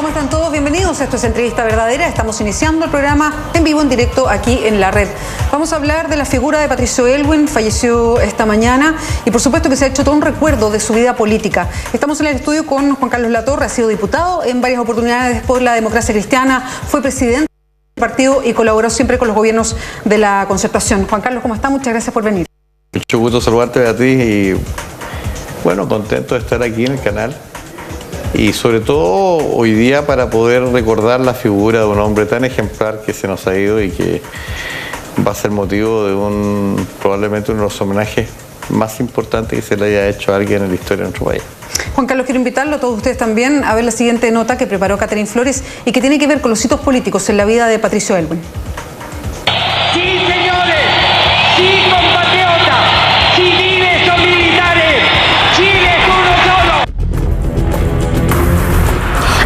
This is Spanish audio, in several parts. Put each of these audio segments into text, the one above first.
¿Cómo están todos? Bienvenidos. Esto es Entrevista Verdadera. Estamos iniciando el programa en vivo, en directo, aquí en la red. Vamos a hablar de la figura de Patricio Aylwin. Falleció esta mañana y por supuesto que se ha hecho todo un recuerdo de su vida política. Estamos en el estudio con Juan Carlos Latorre. Ha sido diputado en varias oportunidades por la Democracia Cristiana. Fue presidente del partido y colaboró siempre con los gobiernos de la Concertación. Juan Carlos, ¿cómo está? Muchas gracias por venir. Mucho gusto saludarte, Beatriz, y bueno, contento de estar aquí en el canal. Y sobre todo hoy día para poder recordar la figura de un hombre tan ejemplar que se nos ha ido y que va a ser motivo de probablemente uno de los homenajes más importantes que se le haya hecho a alguien en la historia de nuestro país. Juan Carlos, quiero invitarlo a todos ustedes también a ver la siguiente nota que preparó Catherine Flores y que tiene que ver con los hitos políticos en la vida de Patricio Aylwin. Sí, señores, sí, compatriotas, civiles o militares, Chile es uno solo.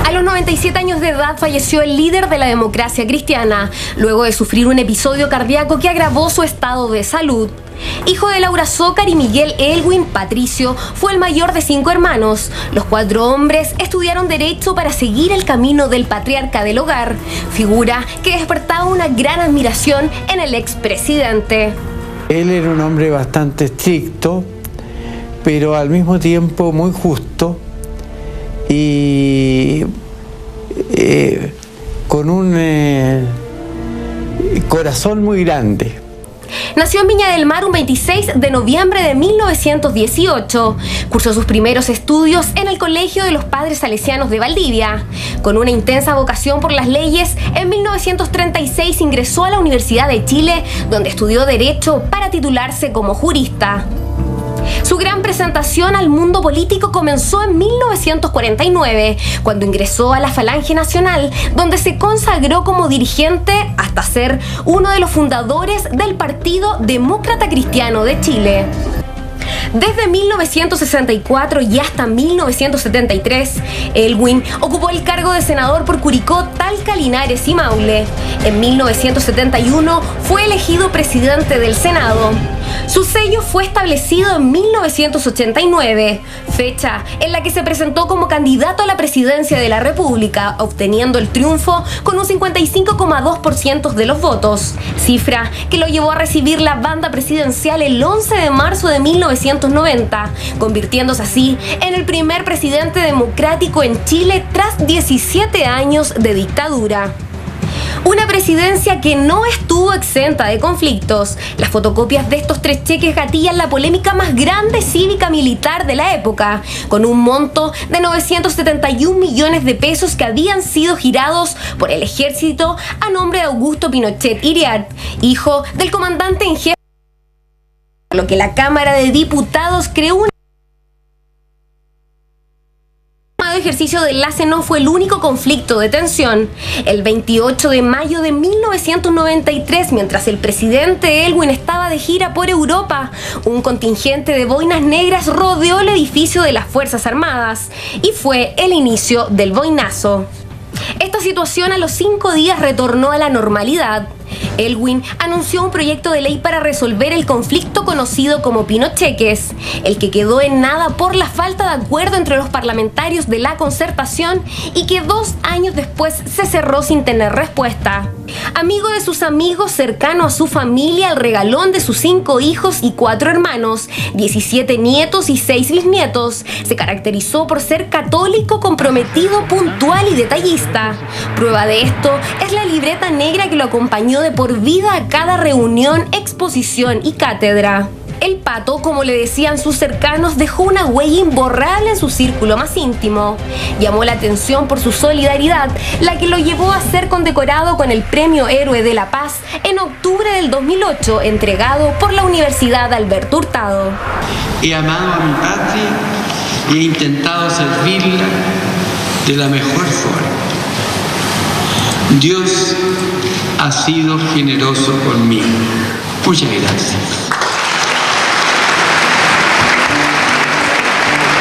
A los 97 años de edad falleció el líder de la Democracia Cristiana, luego de sufrir un episodio cardíaco que agravó su estado de salud. Hijo de Laura Zócar y Miguel Aylwin, Patricio fue el mayor de 5 hermanos. Los 4 hombres estudiaron Derecho para seguir el camino del patriarca del hogar, figura que despertaba una gran admiración en el expresidente. Él era un hombre bastante estricto, pero al mismo tiempo muy justo y con un corazón muy grande. Nació en Viña del Mar un 26 de noviembre de 1918. Cursó sus primeros estudios en el Colegio de los Padres Salesianos de Valdivia. Con una intensa vocación por las leyes, en 1936 ingresó a la Universidad de Chile, donde estudió Derecho para titularse como jurista. Su gran presentación al mundo político comenzó en 1949, cuando ingresó a la Falange Nacional, donde se consagró como dirigente hasta ser uno de los fundadores del Partido Demócrata Cristiano de Chile. Desde 1964 y hasta 1973, Aylwin ocupó el cargo de senador por Curicó, Talca, Linares y Maule. En 1971 fue elegido presidente del Senado. Su sello fue establecido en 1989, fecha en la que se presentó como candidato a la presidencia de la República, obteniendo el triunfo con un 55,2% de los votos, cifra que lo llevó a recibir la banda presidencial el 11 de marzo de 1990, convirtiéndose así en el primer presidente democrático en Chile tras 17 años de dictadura. Una presidencia que no estuvo exenta de conflictos. Las fotocopias de estos 3 cheques gatillan la polémica más grande cívica-militar de la época, con un monto de 971 millones de pesos que habían sido girados por el ejército a nombre de Augusto Pinochet Iriart, hijo del comandante en jefe, por lo que la Cámara de Diputados creó una ejercicio de enlace. No fue el único conflicto de tensión. El 28 de mayo de 1993, mientras el presidente Aylwin estaba de gira por Europa, un contingente de boinas negras rodeó el edificio de las Fuerzas Armadas y fue el inicio del boinazo. Esta situación a los 5 días retornó a la normalidad. Aylwin anunció un proyecto de ley para resolver el conflicto conocido como Pinocheques, el que quedó en nada por la falta de acuerdo entre los parlamentarios de la Concertación y que 2 años después se cerró sin tener respuesta. Amigo de sus amigos, cercano a su familia, el regalón de sus 5 hijos y 4 hermanos, 17 nietos y 6 bisnietos, se caracterizó por ser católico, comprometido, puntual y detallista. Prueba de esto es la libreta negra que lo acompañó de por vida a cada reunión, exposición y cátedra. El Pato, como le decían sus cercanos, dejó una huella imborrable en su círculo más íntimo. Llamó la atención por su solidaridad, la que lo llevó a ser condecorado con el Premio Héroe de la Paz en octubre del 2008, entregado por la Universidad Alberto Hurtado. He amado a mi patria y he intentado servirla de la mejor forma. Dios ha sido generoso conmigo. Muchas gracias.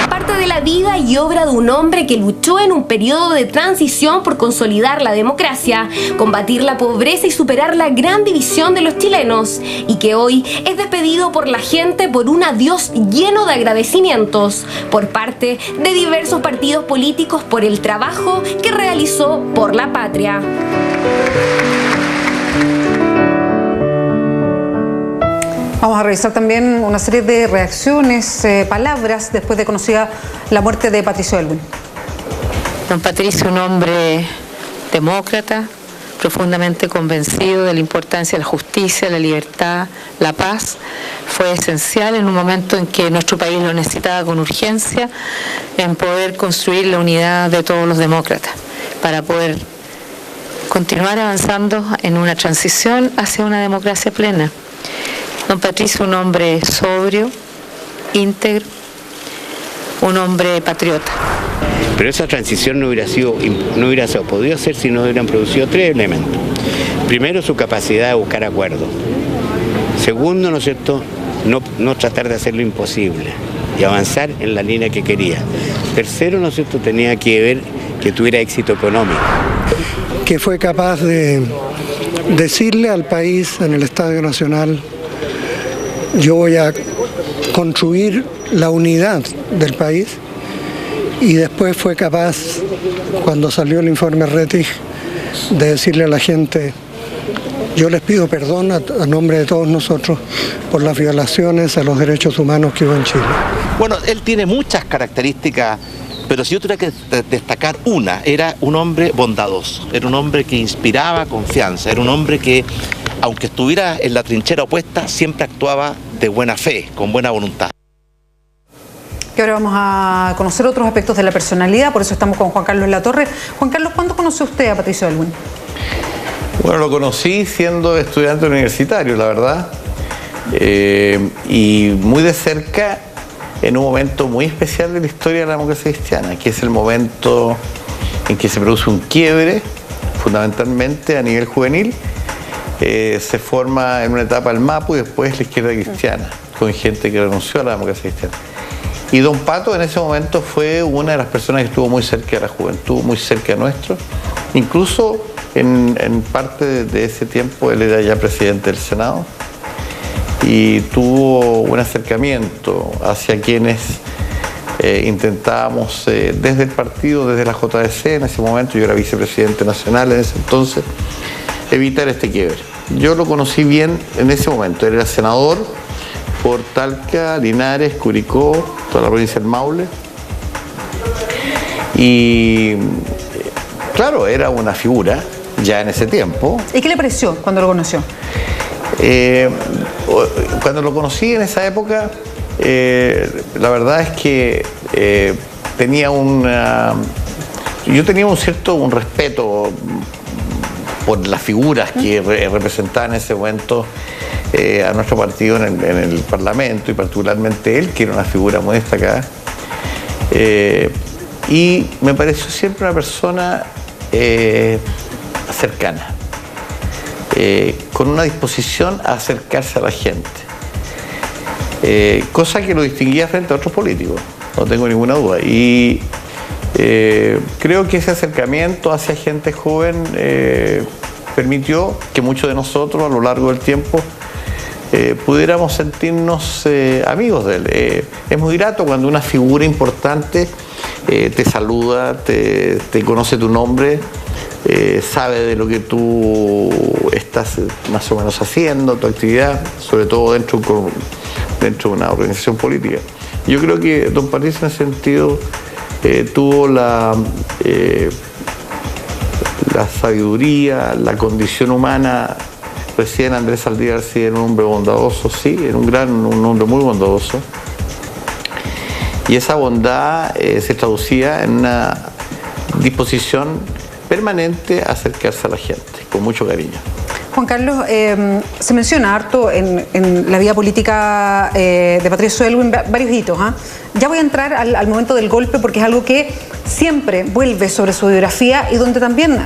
Parte de la vida y y obra de un hombre que luchó en un periodo de transición por consolidar la democracia, combatir la pobreza y superar la gran división de los chilenos, y que hoy es despedido por la gente por un adiós lleno de agradecimientos por parte de diversos partidos políticos por el trabajo que realizó por la patria. Vamos a revisar también una serie de reacciones, palabras, después de conocida la muerte de Patricio Aylwin. Don Patricio, un hombre demócrata, profundamente convencido de la importancia de la justicia, la libertad, la paz, fue esencial en un momento en que nuestro país lo necesitaba con urgencia, en poder construir la unidad de todos los demócratas, para poder continuar avanzando en una transición hacia una democracia plena. Don Patricio, un hombre sobrio, íntegro, un hombre patriota. Pero esa transición no hubiera podido hacer si no hubieran producido tres elementos. Primero, su capacidad de buscar acuerdos. Segundo, ¿no es cierto?, no tratar de hacer lo imposible y avanzar en la línea que quería. Tercero, ¿no es cierto?, tenía que ver que tuviera éxito económico. Que fue capaz de decirle al país en el Estadio Nacional: yo voy a construir la unidad del país, y después fue capaz, cuando salió el informe Rettig, de decirle a la gente: yo les pido perdón a nombre de todos nosotros por las violaciones a los derechos humanos que hubo en Chile. Bueno, él tiene muchas características, pero si yo tuviera que destacar una, era un hombre bondadoso, era un hombre que inspiraba confianza, era un hombre que, aunque estuviera en la trinchera opuesta, siempre actuaba de buena fe, con buena voluntad. Que ahora vamos a conocer otros aspectos de la personalidad, por eso estamos con Juan Carlos Latorre. Juan Carlos, ¿cuándo conoció usted a Patricio Aylwin? Bueno, lo conocí siendo estudiante universitario, la verdad, y muy de cerca en un momento muy especial de la historia de la democracia cristiana, que es el momento en que se produce un quiebre, fundamentalmente a nivel juvenil. Se forma en una etapa el MAPU y después la izquierda cristiana, con gente que renunció a la democracia cristiana. Y don Pato en ese momento fue una de las personas que estuvo muy cerca de la juventud, muy cerca de nuestro. Incluso en parte de ese tiempo él era ya presidente del Senado y tuvo un acercamiento hacia quienes intentábamos desde el partido, desde la JDC en ese momento, yo era vicepresidente nacional en ese entonces, evitar este quiebre. Yo lo conocí bien en ese momento, él era senador por Talca, Linares, Curicó, toda la provincia del Maule. Y claro, era una figura ya en ese tiempo. ¿Y qué le pareció cuando lo conoció? Cuando lo conocí en esa época, la verdad es que tenía yo tenía un respeto por las figuras que representaban en ese momento a nuestro partido en el Parlamento, y particularmente él, que era una figura muy destacada. Y me pareció siempre una persona cercana, con una disposición a acercarse a la gente, cosa que lo distinguía frente a otros políticos, no tengo ninguna duda. Y creo que ese acercamiento hacia gente joven permitió que muchos de nosotros a lo largo del tiempo pudiéramos sentirnos amigos de él. Es muy grato cuando una figura importante te saluda, te conoce tu nombre, sabe de lo que tú estás más o menos haciendo, tu actividad, sobre todo dentro de una organización política. Yo creo que don Patricio en ese sentido tuvo la sabiduría, la condición humana. Recién Andrés Saldívar sí era un hombre bondadoso, sí, era un hombre muy bondadoso. Y esa bondad se traducía en una disposición permanente a acercarse a la gente, con mucho cariño. Juan Carlos, se menciona harto en la vida política de Patricio Aylwin varios hitos. Ya voy a entrar al momento del golpe, porque es algo que siempre vuelve sobre su biografía y donde también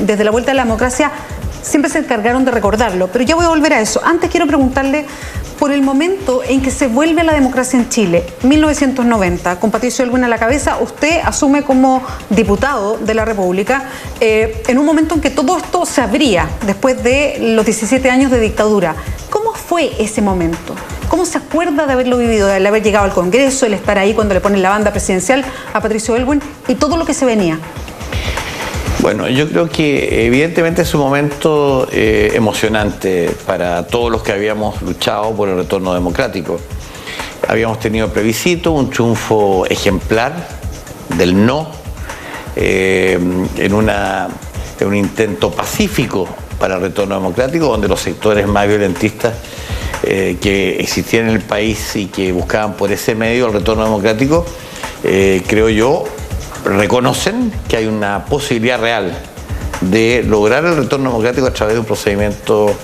desde la vuelta de la democracia siempre se encargaron de recordarlo, pero ya voy a volver a eso. Antes quiero preguntarle por el momento en que se vuelve a la democracia en Chile, 1990, con Patricio Aylwin a la cabeza, usted asume como diputado de la República en un momento en que todo esto se abría después de los 17 años de dictadura. ¿Cómo fue ese momento? ¿Cómo se acuerda de haberlo vivido, de haber llegado al Congreso, el estar ahí cuando le ponen la banda presidencial a Patricio Aylwin y todo lo que se venía? Bueno, yo creo que evidentemente es un momento emocionante para todos los que habíamos luchado por el retorno democrático. Habíamos tenido plebiscito, un triunfo ejemplar del no, en un intento pacífico para el retorno democrático, donde los sectores más violentistas que existían en el país y que buscaban por ese medio el retorno democrático, creo yo, reconocen que hay una posibilidad real de lograr el retorno democrático a través de un procedimiento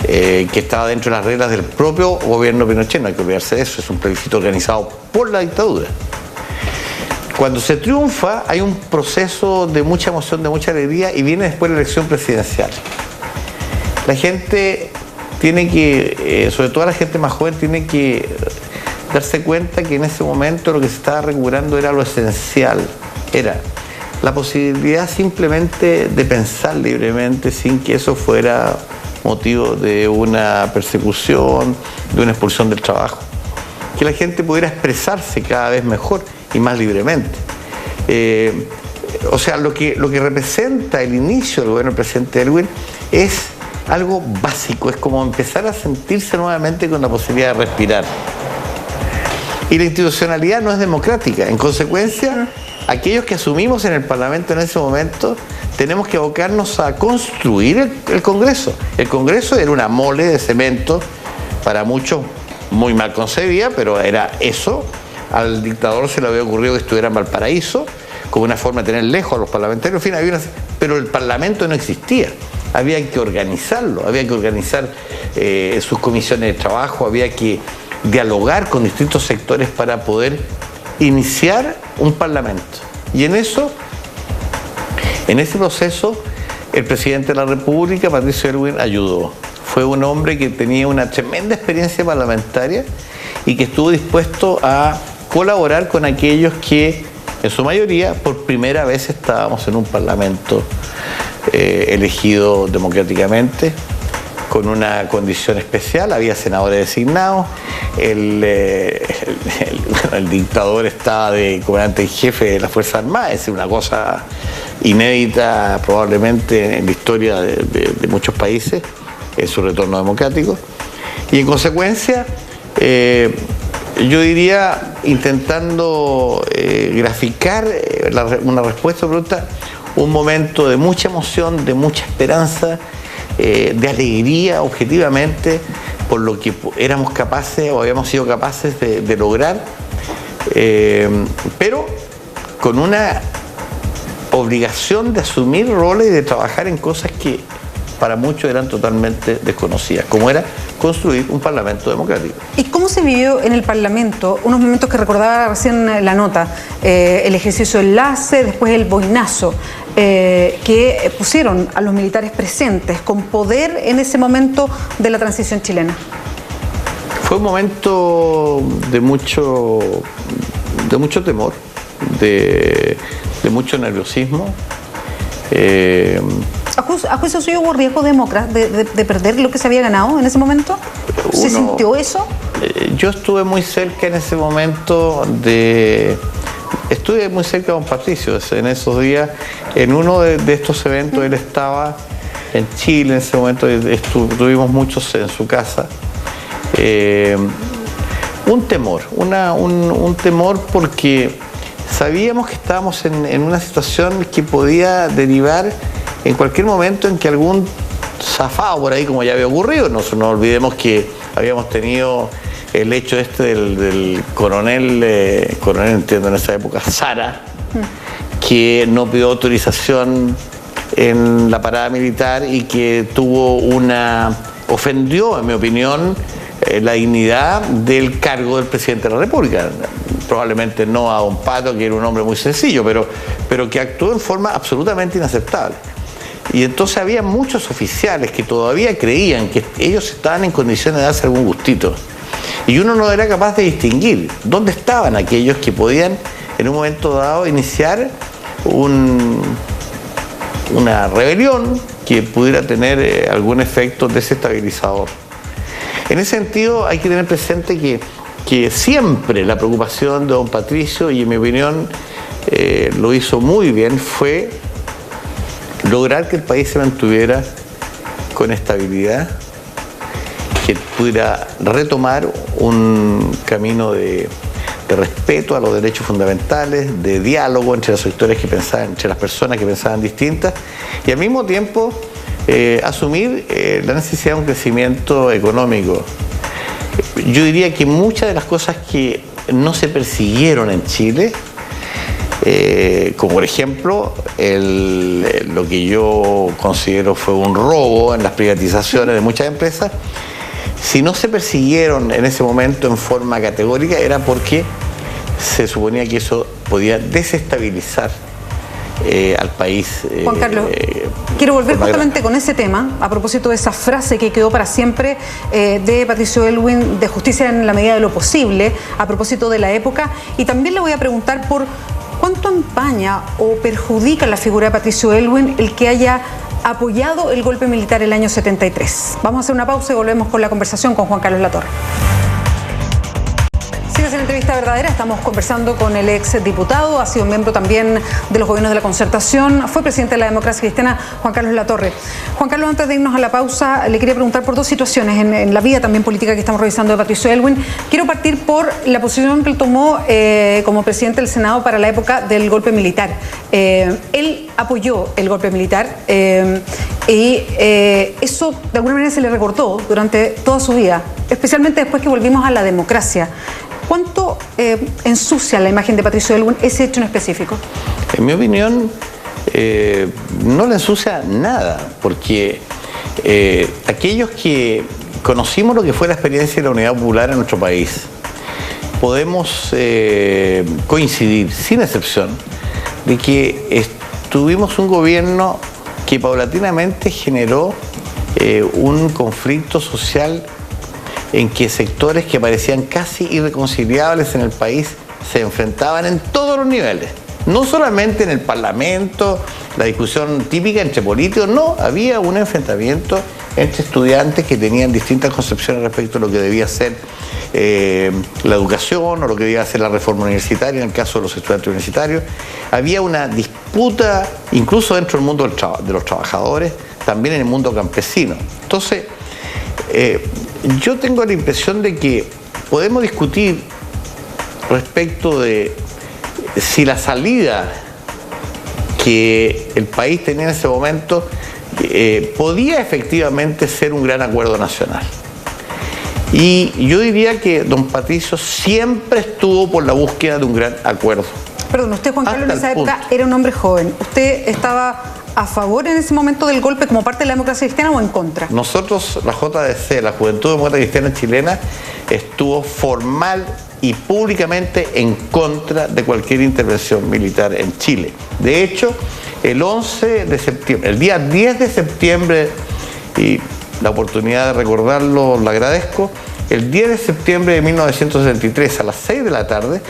que estaba dentro de las reglas del propio gobierno Pinochet. No hay que olvidarse de eso, es un plebiscito organizado por la dictadura. Cuando se triunfa hay un proceso de mucha emoción, de mucha alegría, y viene después la elección presidencial. La gente tiene que, sobre todo la gente más joven, tiene que darse cuenta que en ese momento lo que se estaba recuperando era lo esencial, era la posibilidad simplemente de pensar libremente sin que eso fuera motivo de una persecución, de una expulsión del trabajo. Que la gente pudiera expresarse cada vez mejor y más libremente. O sea, lo que representa el inicio del gobierno del presidente Aylwin es algo básico, es como empezar a sentirse nuevamente con la posibilidad de respirar. Y la institucionalidad no es democrática. En consecuencia, aquellos que asumimos en el Parlamento en ese momento tenemos que abocarnos a construir el Congreso. El Congreso era una mole de cemento, para muchos muy mal concebida, pero era eso. Al dictador se le había ocurrido que estuviera en Valparaíso, como una forma de tener lejos a los parlamentarios, en fin, pero el Parlamento no existía. Había que organizarlo, había que organizar sus comisiones de trabajo, había que dialogar con distintos sectores para poder iniciar un parlamento. Y en ese proceso, el presidente de la República, Patricio Aylwin, ayudó. Fue un hombre que tenía una tremenda experiencia parlamentaria y que estuvo dispuesto a colaborar con aquellos que, en su mayoría, por primera vez estábamos en un parlamento elegido democráticamente, con una condición especial. Había senadores designados, el dictador estaba de comandante en jefe de las Fuerzas Armadas, es decir, una cosa inédita probablemente en la historia de muchos países, en su retorno democrático. Y en consecuencia, yo diría, intentando graficar una respuesta a la pregunta, un momento de mucha emoción, de mucha esperanza, de alegría objetivamente por lo que éramos capaces o habíamos sido capaces de lograr, pero con una obligación de asumir roles y de trabajar en cosas que para muchos eran totalmente desconocidas, como era construir un parlamento democrático. ¿Y cómo se vivió en el Parlamento? Unos momentos que recordaba recién la nota, el ejercicio de enlace, después el boinazo, que pusieron a los militares presentes con poder en ese momento de la transición chilena. Fue un momento de mucho temor, de mucho nerviosismo. ¿A juicio suyo hubo riesgo de perder lo que se había ganado en ese momento? ¿Se sintió eso? Yo estuve muy cerca en ese momento estuve muy cerca de don Patricio en esos días. En uno de estos eventos él estaba en Chile, en ese momento estuvimos muchos en su casa. Un temor, un temor porque sabíamos que estábamos en una situación que podía derivar en cualquier momento en que algún zafado por ahí, como ya había ocurrido, no olvidemos que habíamos tenido el hecho del coronel, entiendo en esa época, Sara, que no pidió autorización en la parada militar y que ofendió, en mi opinión, la dignidad del cargo del presidente de la República. Probablemente no a don Pato, que era un hombre muy sencillo, pero que actuó en forma absolutamente inaceptable. Y entonces había muchos oficiales que todavía creían que ellos estaban en condiciones de darse algún gustito. Y uno no era capaz de distinguir dónde estaban aquellos que podían en un momento dado iniciar una rebelión que pudiera tener algún efecto desestabilizador. En ese sentido hay que tener presente que siempre la preocupación de don Patricio, y en mi opinión lo hizo muy bien, fue lograr que el país se mantuviera con estabilidad, que pudiera retomar un camino de respeto a los derechos fundamentales, de diálogo entre los sectores que pensaban, entre las personas que pensaban distintas, y al mismo tiempo asumir la necesidad de un crecimiento económico. Yo diría que muchas de las cosas que no se persiguieron en Chile, como por ejemplo lo que yo considero fue un robo en las privatizaciones de muchas empresas, si no se persiguieron en ese momento en forma categórica era porque se suponía que eso podía desestabilizar al país. Juan Carlos, quiero volver justamente con ese tema, a propósito de esa frase que quedó para siempre de Patricio Aylwin, de justicia en la medida de lo posible, a propósito de la época, y también le voy a preguntar por cuánto empaña o perjudica la figura de Patricio Aylwin el que haya apoyado el golpe militar el año 73. Vamos a hacer una pausa y volvemos con la conversación con Juan Carlos Latorre. Sigues en Entrevista Verdadera, estamos conversando con el ex diputado, ha sido miembro también de los gobiernos de la Concertación, fue presidente de la Democracia Cristiana, Juan Carlos Latorre. Juan Carlos, antes de irnos a la pausa, le quería preguntar por dos situaciones en la vida también política que estamos revisando de Patricio Aylwin. Quiero partir por la posición que él tomó como presidente del Senado para la época del golpe militar. Él apoyó el golpe militar y eso de alguna manera se le recordó durante toda su vida, especialmente después que volvimos a la democracia. ¿Cuánto ensucia la imagen de Patricio Aylwin ese hecho en específico? En mi opinión, no le ensucia nada, porque aquellos que conocimos lo que fue la experiencia de la Unidad Popular en nuestro país, podemos coincidir, sin excepción, de que tuvimos un gobierno que paulatinamente generó un conflicto social en que sectores que parecían casi irreconciliables en el país se enfrentaban en todos los niveles. No solamente en el Parlamento, la discusión típica entre políticos, no, había un enfrentamiento entre estudiantes que tenían distintas concepciones respecto a lo que debía ser la educación o lo que debía ser la reforma universitaria en el caso de los estudiantes universitarios. Había una disputa incluso dentro del mundo de los trabajadores, también en el mundo campesino. Entonces, yo tengo la impresión de que podemos discutir respecto de si la salida que el país tenía en ese momento podía efectivamente ser un gran acuerdo nacional. Y yo diría que don Patricio siempre estuvo por la búsqueda de un gran acuerdo. Perdón, usted, Juan Carlos, en esa época era un hombre joven. ¿Usted estaba a favor en ese momento del golpe como parte de la democracia cristiana o en contra? Nosotros, la JDC, la Juventud Demócrata Cristiana Chilena, estuvo formal y públicamente en contra de cualquier intervención militar en Chile. De hecho, el 11 de septiembre, el día 10 de septiembre, y la oportunidad de recordarlo la agradezco, el 10 de septiembre de 1963 a las 6 de la tarde,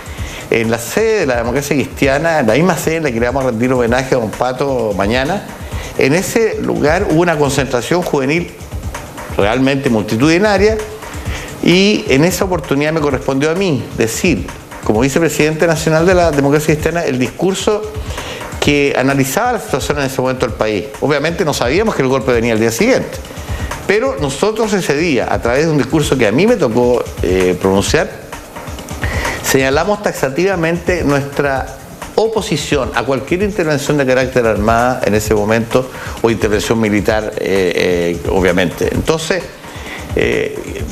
en la sede de la Democracia Cristiana, en la misma sede en la que le vamos a rendir homenaje a don Pato mañana, en ese lugar hubo una concentración juvenil realmente multitudinaria, y en esa oportunidad me correspondió a mí decir, como vicepresidente nacional de la Democracia Cristiana, el discurso que analizaba la situación en ese momento del país. Obviamente no sabíamos que el golpe venía el día siguiente, pero nosotros ese día, a través de un discurso que a mí me tocó pronunciar, señalamos taxativamente nuestra oposición a cualquier intervención de carácter armada en ese momento o intervención militar, obviamente. Entonces,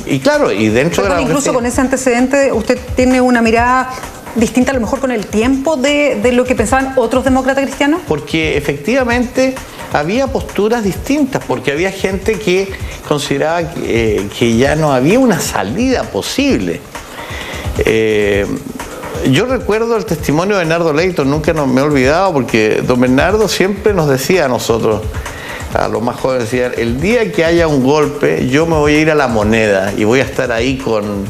y claro, y dentro de la democracia, incluso con ese antecedente, usted tiene una mirada distinta a lo mejor con el tiempo de lo que pensaban otros demócratas cristianos. Porque efectivamente había posturas distintas, porque había gente que consideraba que ya no había una salida posible. Yo recuerdo el testimonio de Bernardo Leighton, nunca me he olvidado, porque don Bernardo siempre nos decía a nosotros, a los más jóvenes decían, el día que haya un golpe, yo me voy a ir a La Moneda y voy a estar ahí con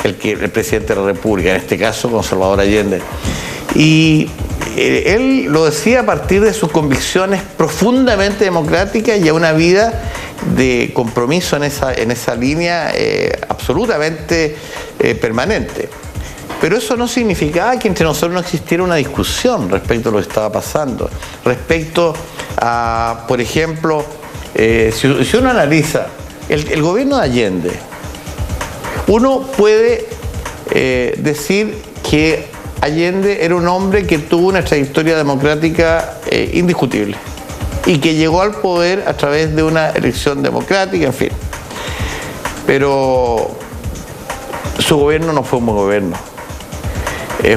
el presidente de la República, en este caso con Salvador Allende. Y él lo decía a partir de sus convicciones profundamente democráticas y a una vida de compromiso en esa línea absolutamente permanente. Pero eso no significaba que entre nosotros no existiera una discusión respecto a lo que estaba pasando, respecto a, por ejemplo, si uno analiza el gobierno de Allende, uno puede decir que Allende era un hombre que tuvo una trayectoria democrática indiscutible y que llegó al poder a través de una elección democrática, en fin. Pero su gobierno no fue un buen gobierno.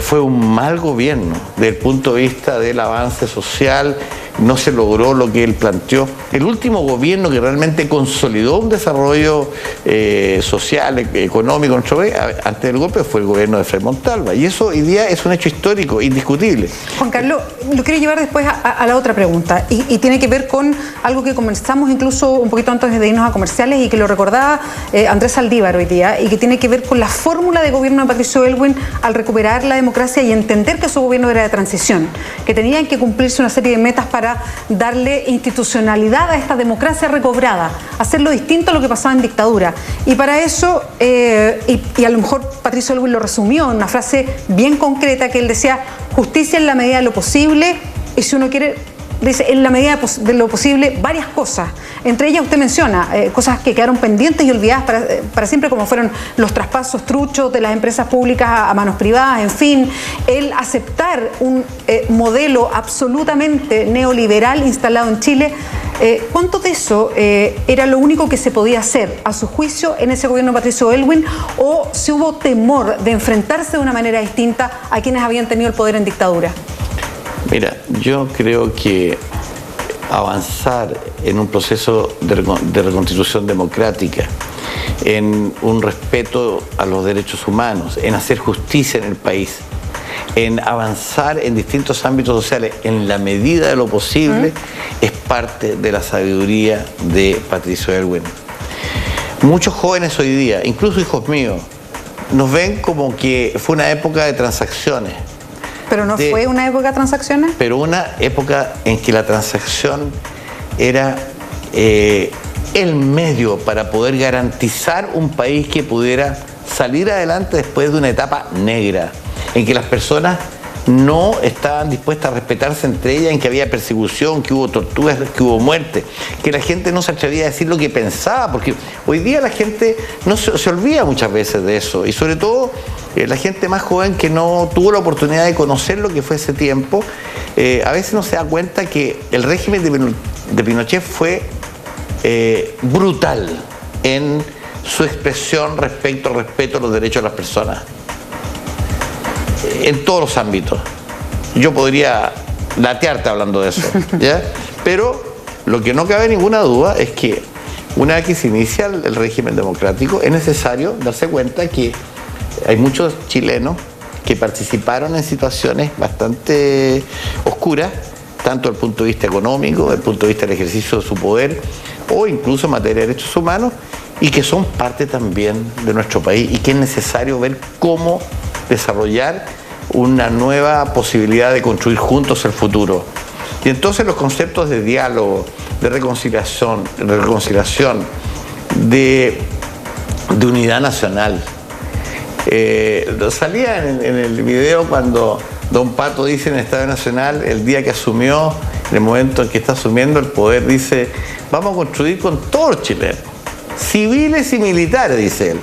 Fue un mal gobierno desde el punto de vista del avance social, no se logró lo que él planteó. El último gobierno que realmente consolidó un desarrollo social, económico, antes del golpe fue el gobierno de Frei Montalva. Y eso hoy día es un hecho histórico, indiscutible. Juan Carlos, lo quiero llevar después a la otra pregunta y tiene que ver con algo que conversamos incluso un poquito antes de irnos a comerciales y que lo recordaba Andrés Saldívar hoy día y que tiene que ver con la fórmula de gobierno de Patricio Aylwin al recuperar la democracia y entender que su gobierno era de transición, que tenían que cumplirse una serie de metas para darle institucionalidad a esta democracia recobrada, hacerlo distinto a lo que pasaba en dictadura. Y para eso, y a lo mejor Patricio Aylwin lo resumió en una frase bien concreta que él decía, justicia en la medida de lo posible, y si uno quiere, dice, en la medida de lo posible, varias cosas. Entre ellas usted menciona cosas que quedaron pendientes y olvidadas para siempre, como fueron los traspasos truchos de las empresas públicas a manos privadas, en fin, el aceptar un modelo absolutamente neoliberal instalado en Chile. ¿Cuánto de eso era lo único que se podía hacer, a su juicio, en ese gobierno de Patricio Aylwin, o si hubo temor de enfrentarse de una manera distinta a quienes habían tenido el poder en dictadura? Mira, yo creo que avanzar en un proceso de reconstitución democrática, en un respeto a los derechos humanos, en hacer justicia en el país, en avanzar en distintos ámbitos sociales en la medida de lo posible, es parte de la sabiduría de Patricio Aylwin. Muchos jóvenes hoy día, incluso hijos míos, nos ven como que fue una época de transacciones. ¿Pero no fue una época de transacciones? Pero una época en que la transacción era el medio para poder garantizar un país que pudiera salir adelante después de una etapa negra, en que las personas no estaban dispuestas a respetarse entre ellas, en que había persecución, que hubo torturas, que hubo muerte, que la gente no se atrevía a decir lo que pensaba, porque hoy día la gente no se olvida muchas veces de eso, y sobre todo la gente más joven que no tuvo la oportunidad de conocer lo que fue ese tiempo, a veces no se da cuenta que el régimen de Pinochet fue brutal en su expresión respecto al respeto a los derechos de las personas, en todos los ámbitos. Yo podría latearte hablando de eso, ¿ya? Pero lo que no cabe ninguna duda es que una vez que se inicia el régimen democrático es necesario darse cuenta que hay muchos chilenos que participaron en situaciones bastante oscuras, tanto desde el punto de vista económico, desde el punto de vista del ejercicio de su poder, o incluso en materia de derechos humanos, y que son parte también de nuestro país, y que es necesario ver cómo desarrollar una nueva posibilidad de construir juntos el futuro. Y entonces los conceptos de diálogo, de reconciliación, de unidad nacional, salía en el video cuando Don Pato dice en el Estadio Nacional, el día que asumió, en el momento en que está asumiendo el poder, dice, vamos a construir con todos los chilenos, civiles y militares, dice él.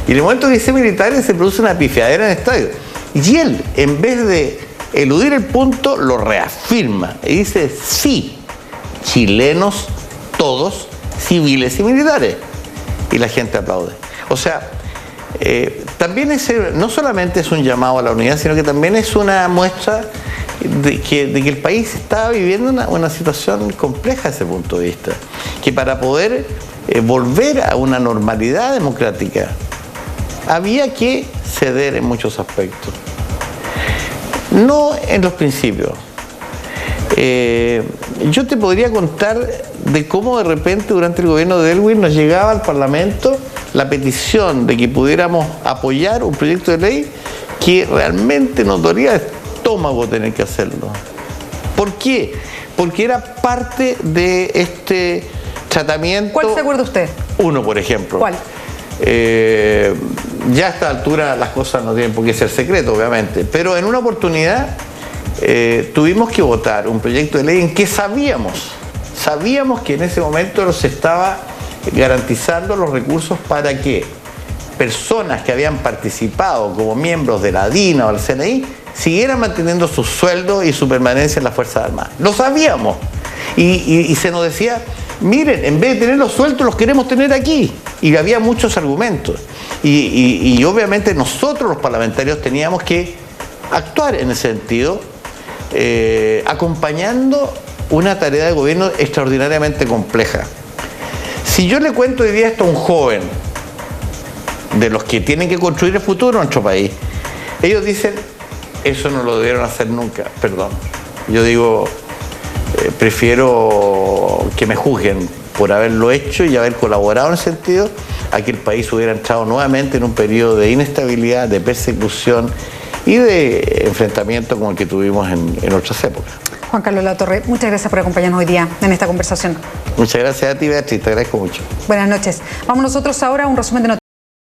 Y en el momento que dice militares se produce una pifiadera en el estadio. Y él, en vez de eludir el punto, lo reafirma y dice, sí, chilenos todos, civiles y militares. Y la gente aplaude. O sea, también no solamente es un llamado a la unidad, sino que también es una muestra de que el país está viviendo una situación compleja desde ese punto de vista. Que para poder volver a una normalidad democrática, había que ceder en muchos aspectos. No en los principios. Yo te podría contar de cómo de repente durante el gobierno de Aylwin nos llegaba al Parlamento la petición de que pudiéramos apoyar un proyecto de ley que realmente nos dolía el estómago tener que hacerlo. ¿Por qué? Porque era parte de este tratamiento. ¿Cuál se acuerda usted? Uno, por ejemplo. ¿Cuál? Ya a esta altura las cosas no tienen por qué ser secreto, obviamente, pero en una oportunidad tuvimos que votar un proyecto de ley en que sabíamos que en ese momento nos estaba garantizando los recursos para que personas que habían participado como miembros de la DINA o del CNI siguieran manteniendo su sueldo y su permanencia en las Fuerzas Armadas. Lo sabíamos. Y se nos decía, miren, en vez de tenerlos sueltos, los queremos tener aquí. Y había muchos argumentos. Y obviamente nosotros los parlamentarios teníamos que actuar en ese sentido, acompañando una tarea de gobierno extraordinariamente compleja. Si yo le cuento hoy día esto a un joven, de los que tienen que construir el futuro de nuestro país, ellos dicen, eso no lo debieron hacer nunca, perdón. Yo digo, prefiero que me juzguen por haberlo hecho y haber colaborado en ese sentido, a que el país hubiera entrado nuevamente en un periodo de inestabilidad, de persecución y de enfrentamiento como el que tuvimos en otras épocas. Juan Carlos Latorre, muchas gracias por acompañarnos hoy día en esta conversación. Muchas gracias a ti, Beatriz, te agradezco mucho. Buenas noches. Vamos nosotros ahora a un resumen de noticias.